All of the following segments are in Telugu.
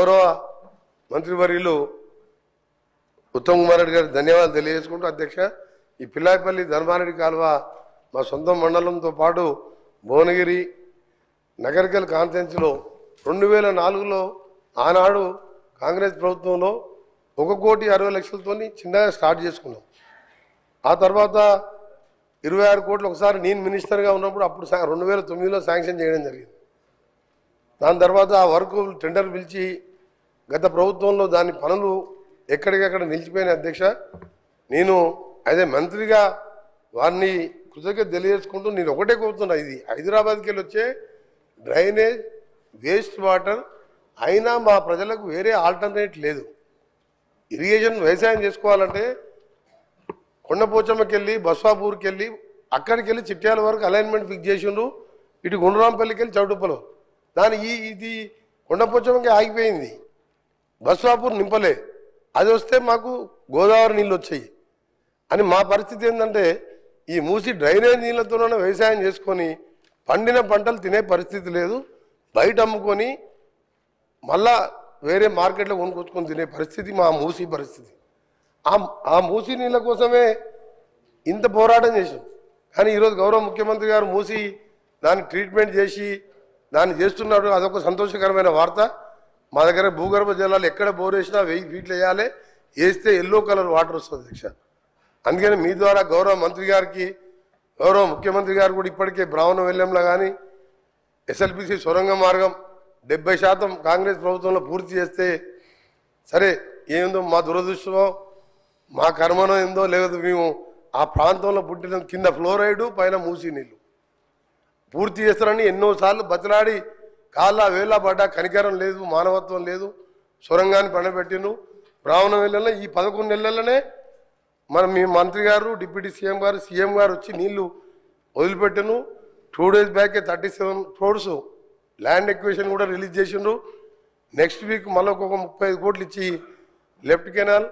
గౌరవ మంత్రివర్యులు ఉత్తమ్ కుమార్ రెడ్డి గారికి ధన్యవాదాలు తెలియజేసుకుంటూ అధ్యక్ష ఈ పిల్లాయిపల్లి ధర్మారెడ్డి కాలువ మా సొంత మండలంతో పాటు భువనగిరి నగరికల్ కాన్ఫరెన్స్లో 2004లో ఆనాడు కాంగ్రెస్ ప్రభుత్వంలో 1,60,00,000తోని చిన్నగా స్టార్ట్ చేసుకున్నాం. ఆ తర్వాత 26 కోట్లు ఒకసారి నేను మినిస్టర్గా ఉన్నప్పుడు అప్పుడు 2009లో శాంక్షన్ చేయడం జరిగింది. దాని తర్వాత ఆ వర్క్ టెండర్ పిలిచి గత ప్రభుత్వంలో దాని పనులు ఎక్కడికక్కడ నిలిచిపోయిన అధ్యక్ష నేను అదే మంత్రిగా వారిని కృతజ్ఞత తెలియజేసుకుంటూ నేను ఒకటే కోరుతున్నా, ఇది హైదరాబాద్కి వెళ్ళి వచ్చే డ్రైనేజ్ వేస్ట్ వాటర్ అయినా మా ప్రజలకు వేరే ఆల్టర్నేట్ లేదు. ఇరిగేషన్ వ్యవసాయం చేసుకోవాలంటే కొండపోచమ్మకి వెళ్ళి బస్వాపూర్కి వెళ్ళి అక్కడికి వెళ్ళి చిట్యాల వరకు అలైన్మెంట్ ఫిక్స్ చేసిండ్రు. ఇటు గుండ్రాంపల్లికి వెళ్ళి చౌటుప్పలో దాని ఇది కొండపోచమ్మకి ఆగిపోయింది, బస్వాపూర్ నింపలే. అది వస్తే మాకు గోదావరి నీళ్ళు వచ్చాయి అని మా పరిస్థితి ఏంటంటే ఈ మూసి డ్రైనేజ్ నీళ్ళతోనే వ్యవసాయం చేసుకొని పండిన పంటలు తినే పరిస్థితి లేదు, బయట అమ్ముకొని మళ్ళా వేరే మార్కెట్లో కొనుక్కొచ్చుకొని తినే పరిస్థితి మా మూసి పరిస్థితి. ఆ మూసి నీళ్ళ కోసమే ఇంత పోరాటం చేసాం. కానీ ఈరోజు గౌరవ ముఖ్యమంత్రి గారు మూసి దాన్ని ట్రీట్మెంట్ చేసి దాన్ని చేస్తున్నాడు, అదొక సంతోషకరమైన వార్త. మా దగ్గర భూగర్భ జలాలు ఎక్కడ బోర్ వేసినా 1000 ఫీట్లు వేయాలి, వేస్తే ఎల్లో కలర్ వాటర్ వస్తుంది అధ్యక్ష. అందుకని మీ ద్వారా గౌరవ మంత్రి గారికి గౌరవ ముఖ్యమంత్రి గారు కూడా ఇప్పటికే బ్రాహ్మణ వెల్లంలో కానీ ఎస్ఎల్పిసి సొరంగ మార్గం 70% కాంగ్రెస్ ప్రభుత్వంలో పూర్తి చేస్తే సరే ఏందో మా దురదృష్టమో మా కర్మనో ఏందో లేదు, మేము ఆ ప్రాంతంలో పుట్టిన కింద ఫ్లోరైడు పైన మూసి నీళ్ళు పూర్తి చేస్తారని ఎన్నోసార్లు బతిలాడి కాళ్ళ వేళ పడ్డా కనికరం లేదు, మానవత్వం లేదు. సొరంగాన్ని పండబెట్టిను బ్రాహ్మణ వెల్లంలో ఈ 11 నెలలనే మీ మంత్రి గారు డిప్యూటీ సీఎం గారు వచ్చి నీళ్లు వదిలిపెట్టను. 2 డేస్ బ్యాకే 37 crores ల్యాండ్ ఎక్విజిషన్ కూడా రిలీజ్ చేసిండ్రు. నెక్స్ట్ వీక్ మళ్ళీ ఒక 35 కోట్లు ఇచ్చి లెఫ్ట్ కెనాల్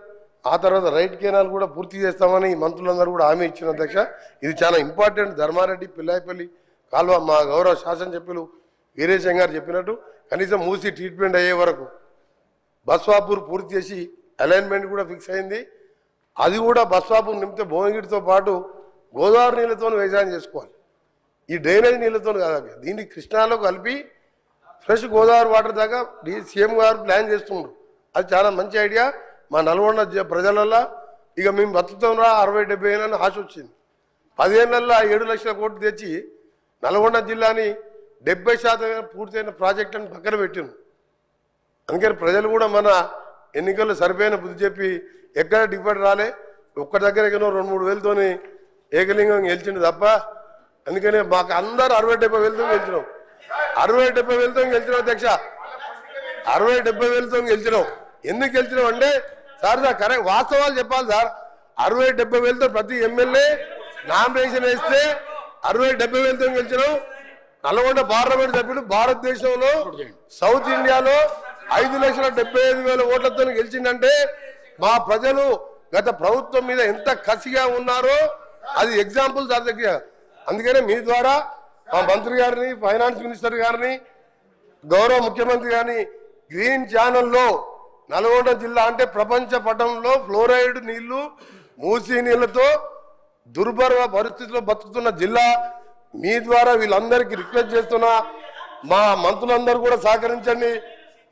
ఆ తర్వాత రైట్ కెనాల్ కూడా పూర్తి చేస్తామని మంత్రులందరూ కూడా హామీ ఇచ్చిన అధ్యక్ష. ఇది చాలా ఇంపార్టెంట్. ధర్మారెడ్డి పిల్లాయిపల్లి కాలువ మా గౌరవ శాసనసభ్యులు వీరేశం గారు చెప్పినట్టు కనీసం మూసి ట్రీట్మెంట్ అయ్యే వరకు బస్వాపూర్ పూర్తి చేసి అలైన్మెంట్ కూడా ఫిక్స్ అయింది. అది కూడా బస్వాపూర్ నింపితే భువనగిరితో పాటు గోదావరి నీళ్ళతో వ్యవసాయం చేసుకోవాలి, ఈ డ్రైనేజ్ నీళ్ళతో కాదు. దీన్ని కృష్ణాలో కలిపి ఫ్రెష్ గోదావరి వాటర్ దాకా సీఎం గారు ప్లాన్ చేస్తున్నారు. అది చాలా మంచి ఐడియా. మా నల్గొండ ప్రజలల్లో ఇక మేము బతుకుతాం రా 60-70 ఏళ్ళని ఆశ వచ్చింది. 10 ఏళ్ళల్లో 7 లక్షల కోట్లు తెచ్చి నల్గొండ జిల్లాని 70% పూర్తయిన ప్రాజెక్టులను పక్కన పెట్టింది. అందుకని ప్రజలు కూడా మన ఎన్నికల్లో సరిపోయిన బుద్ధి చెప్పి ఎక్కడ డిపాజిట్ రాలే, ఒక్క దగ్గర 2-3 వేలతోని ఏకలింగం గెలిచిండు తప్ప. అందుకని మాకు అందరూ 60-70 వేలతో గెలిచినాం, 60-70 వేలతో గెలిచినాం అధ్యక్ష, 60-70 వేలతో గెలిచినాం. ఎందుకు గెలిచినాం అంటే సార్ కరెక్ట్ వాస్తవాలు చెప్పాలి సార్. 60-70 వేలతో ప్రతి ఎమ్మెల్యే నామినేషన్ వేస్తే 60-70 వేలతో గెలిచినాం. నల్గొండ పార్లమెంట్ సభ్యుడు భారతదేశంలో సౌత్ ఇండియాలో 5,75,000 ఓట్లతో గెలిచిందంటే మా ప్రజలు గత ప్రభుత్వం మీద ఎంత కసిగా ఉన్నారో అది ఎగ్జాంపుల్ సార్ దగ్గర. అందుకనే మీ ద్వారా మా మంత్రి గారిని ఫైనాన్స్ మినిస్టర్ గారిని గౌరవ ముఖ్యమంత్రి గారిని గ్రీన్ ఛానల్లో నల్గొండ జిల్లా అంటే ప్రపంచ పటంలో ఫ్లోరైడ్ నీళ్లు మూసీ నీళ్లతో దుర్భర పరిస్థితుల్లో బతుకుతున్న జిల్లా. మీ ద్వారా వీళ్ళందరికీ రిక్వెస్ట్ చేస్తున్నా, మా మంత్రులందరూ కూడా సహకరించండి.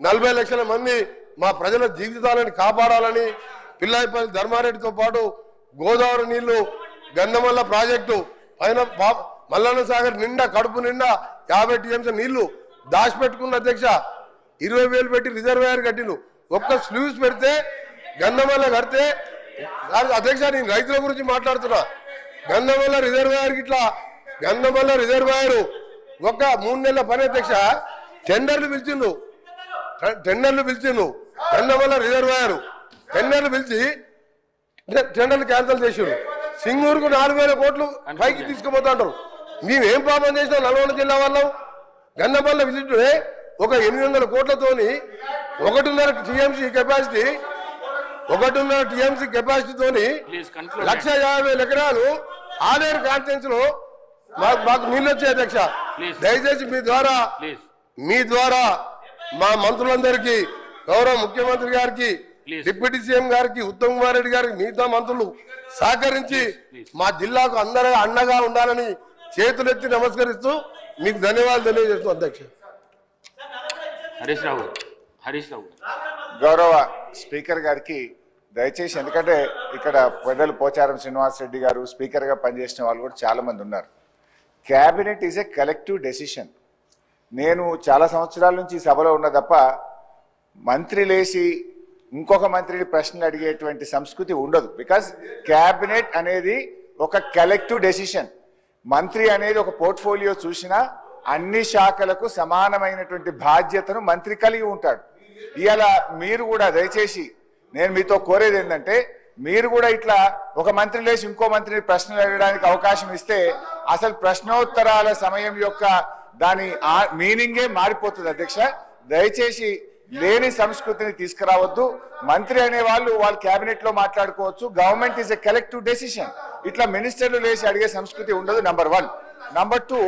40 లక్షల మంది మా ప్రజల జీవితాలను కాపాడాలని పిల్లాయిపల్లి ధర్మారెడ్డితో పాటు గోదావరి నీళ్లు గంధమల్ల ప్రాజెక్టు పైన మల్లన్న సాగర్ నిండా కడుపు నిండా 50 TMC నీళ్లు దాచిపెట్టుకున్న అధ్యక్ష. 20,000 పెట్టి రిజర్వాయర్ కట్టిను. ఒక్క స్లూస్ పెడితే గంధమల్ల కడితే అధ్యక్ష నేను రైతుల గురించి మాట్లాడుతున్నా. గంధమల్ల రిజర్వాయర్ ఇట్లా గంధమల్ల రిజర్వాయర్ ఒక 3 నెలల పని అధ్యక్ష. టెండర్లు పిలిచిండు గంధమల్ల రిజర్వాయర్ టెండర్లు పిలిచి టెండర్లు క్యాన్సిల్ చేసారు. సింగూరుకు 4,000 కోట్లు పైకి తీసుకుపోతాంటారు. మేమేం పాపం చేసినాం నల్గొండ జిల్లా వాళ్ళం. గంధమల్ల విజిట్ ఒక 800 కోట్లతోని 1.5 TMC కెపాసిటీ 1.5 TMC కెపాసిటీతోని 1,50,000 ఎకరాలు ఆలేరు కాన్ఫరెన్స్ లో మాకు నీళ్ళు వచ్చాయి అధ్యక్ష. దయచేసి మీ ద్వారా మా మంత్రులందరికీ గౌరవ ముఖ్యమంత్రి గారికి, డిప్యూటీ సీఎం గారికి, ఉత్తమ్ కుమార్ రెడ్డి గారికి, మిగతా మంత్రులు సహకరించి మా జిల్లాకు అందరూ అండగా ఉండాలని చేతులెత్తి నమస్కరిస్తూ మీకు ధన్యవాదాలు తెలియజేస్తున్నాం అధ్యక్ష. హరీష్ రావు గౌరవ స్పీకర్ గారికి దయచేసి, ఎందుకంటే ఇక్కడ పెద్దలు పోచారం శ్రీనివాస్ రెడ్డి గారు స్పీకర్గా పనిచేసిన వాళ్ళు కూడా చాలా మంది ఉన్నారు. Cabinet is a collective decision. నేను చాలా సంవత్సరాల నుంచి సభలో ఉన్న తప్ప మంత్రి లేచి ఇంకొక మంత్రిని ప్రశ్నలు అడిగేటువంటి సంస్కృతి ఉండదు. బికాస్ క్యాబినెట్ అనేది ఒక కలెక్టివ్ డెసిషన్. మంత్రి అనేది ఒక పోర్ట్ఫోలియో చూసినా అన్ని శాఖలకు సమానమైనటువంటి బాధ్యతను మంత్రి కలిగి ఉంటాడు. ఇవాళ మీరు కూడా దయచేసి నేను మీతో కోరేది ఏంటంటే, మీరు కూడా ఇట్లా ఒక మంత్రి లేచి ఇంకో మంత్రిని ప్రశ్నలు అడగడానికి అవకాశం ఇస్తే అసలు ప్రశ్నోత్తరాల సమయం యొక్క దాని మీనింగే మారిపోతుంది అధ్యక్ష. దయచేసి లేని సంస్కృతిని తీసుకురావద్దు. మంత్రి అనే వాళ్ళు క్యాబినెట్ లో మాట్లాడుకోవచ్చు. Government is a collective decision. ఇట్లా మినిస్టర్లు లేచి అడిగే సంస్కృతి ఉండదు. నంబర్ 1. నంబర్ 2,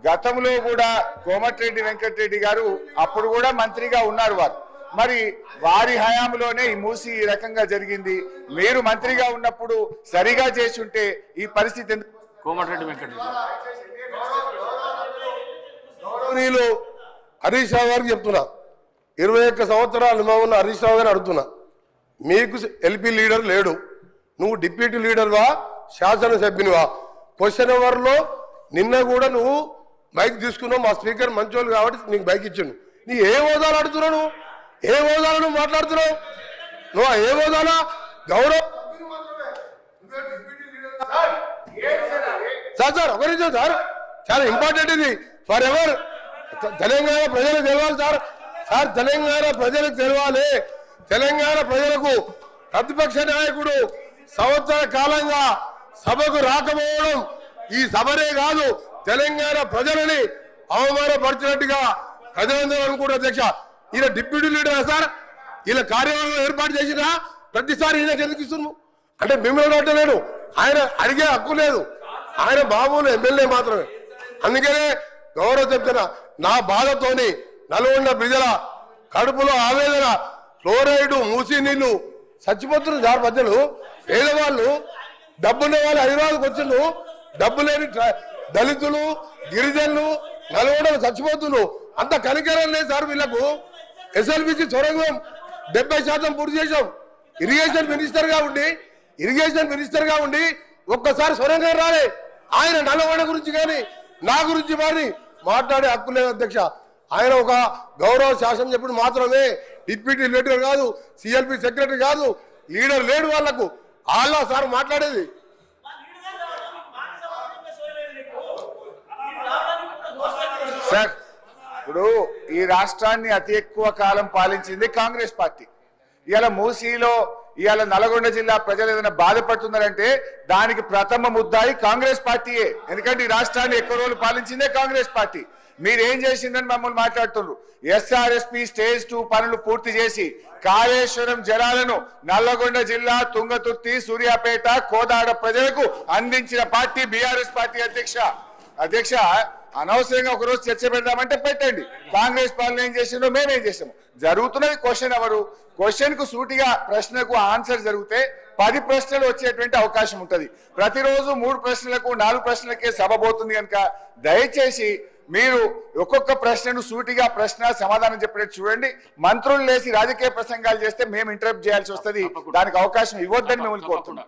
గతంలో కూడా కోమటిరెడ్డి వెంకటరెడ్డి గారు అప్పుడు కూడా మంత్రిగా ఉన్నారు వారు. మరి వారి హయాంలోనే ఈ మూసి ఈ రకంగా జరిగింది. మీరు మంత్రిగా ఉన్నప్పుడు సరిగా చేసి ఉంటే ఈ పరిస్థితి ఎందుకు? కోమటిరెడ్డి వెంకటరెడ్డి హరీష్ రావు గారికి చెప్తున్నా, 21 సంవత్సరాల అనుభవం ఉన్న హరీష్ రావు గారు అడుగుతున్నా, మీకు ఎల్పీ లీడర్ లేడు, నువ్వు డిప్యూటీ లీడర్వా, శాసనసభ్యునివా? క్వశ్చన్ అవర్లో నిన్న కూడా నువ్వు బైక్ తీసుకున్నావు. మా స్పీకర్ మంచోళ్ళు కాబట్టి నీకు బైక్ ఇచ్చిండు. నీ ఏ హోదాలు అడుగుతున్నావు? నువ్వు ఏ హోదాలు నువ్వు మాట్లాడుతున్నావు? నువ్వు ఏ హోదాలా? గౌరవ్ సార్ ఒక నిమిషం సార్, చాలా ఇంపార్టెంట్ ఇది ఫర్ ఎవర్. తెలంగాణ ప్రజలకు తెలవాలి సార్. సార్ తెలంగాణ ప్రజలకు తెలవాలి. తెలంగాణ ప్రజలకు ప్రతిపక్ష నాయకుడు సంవత్సర కాలంగా సభకు రాకపోవడం ఈ సభనే కాదు, తెలంగాణ ప్రజలని అవమానపరిచినట్టుగా ప్రజలందరూ అనుకుంటారు అధ్యక్ష. ఈయన డిప్యూటీ లీడర్ సార్, ఈయన కార్యక్రమం ఏర్పాటు చేసినా ప్రతిసారి ఈయనకి ఎందుకు ఇస్తున్నాము అంటే మిమ్మల్ని అడగలేను, ఆయన అడిగే హక్కు లేదు. ఆయన మామూలు ఎమ్మెల్యే మాత్రమే. అందుకనే గౌరవ చెప్తున్నా, నా బాధతోని నల్గొండ ప్రజల కడుపులో ఆవేదన, ఫ్లోరైడ్ మూసి నీళ్లు చచ్చిపోతున్నారు సార్. ప్రజలు పేదవాళ్ళు, డబ్బున్న వాళ్ళు హైదరాబాద్కి వచ్చిండ్రు, డబ్బు లేని దళితులు, గిరిజనులు నల్గొండలు చచ్చిపోతున్నారు. అంత కనికరం లేదు సార్ వీళ్ళకు. ఎస్ఎల్బిసి సొరంగం 70% పూర్తి చేశాం. ఇరిగేషన్ మినిస్టర్ గా ఉండి ఒక్కసారి సొరంగం రాలే. ఆయన నల్గొండ గురించి కానీ నా గురించి మరి మాట్లాడే హక్కు లేదు అధ్యక్ష. ఆయన ఒక గౌరవ శాసనం చెప్పుడు మాత్రమే, డిప్యూటీ లీడర్ కాదు, సిఎల్పి సెక్రటరీ కాదు, లీడర్ లేడు వాళ్లకు. వాళ్ళ సార్ మాట్లాడేది. సార్, ఇప్పుడు ఈ రాష్ట్రాన్ని అతి ఎక్కువ కాలం పాలించింది కాంగ్రెస్ పార్టీ. ఇవాళ మూసీలో ఇవాళ నల్గొండ జిల్లా ప్రజలు ఏదైనా బాధపడుతున్నారంటే దానికి ప్రథమ ముద్దాయి కాంగ్రెస్ పార్టీయే. ఎందుకంటే ఈ రాష్ట్రాన్ని ఎక్కువ రోజులు పాలించిందే కాంగ్రెస్ పార్టీ. మీరేం చేసిందని మమ్మల్ని మాట్లాడుతున్నారు. ఎస్ఆర్ఎస్పి స్టేజ్ 2 పనులు పూర్తి చేసి కాళేశ్వరం జలాలను నల్లగొండ జిల్లా తుంగతుర్తి, సూర్యాపేట, కోదాడ ప్రజలకు అందించిన పార్టీ బీఆర్ఎస్ పార్టీ. అధ్యక్ష అనవసరంగా ఒకరోజు చర్చ పెడదామంటే పెట్టండి. కాంగ్రెస్ పాలన ఏం చేసిందో మేమేం చేసాము. జరుగుతున్నది క్వశ్చన్ అవరు. క్వశ్చన్ కు సూటిగా ప్రశ్నకు ఆన్సర్ జరిగితే 10 ప్రశ్నలు వచ్చేటువంటి అవకాశం ఉంటుంది. ప్రతిరోజు 3 ప్రశ్నలకు 4 ప్రశ్నలకే సభ పోతుంది కనుక దయచేసి మీరు ఒక్కొక్క ప్రశ్నను సూటిగా ప్రశ్న సమాధానం చెప్పేట్టు చూడండి. మంత్రులు లేచి రాజకీయ ప్రసంగాలు చేస్తే మేము ఇంటరప్ట్ చేయాల్సి వస్తుంది. దానికి అవకాశం ఇవ్వద్దని మిమ్మల్ని కోరుతున్నాం.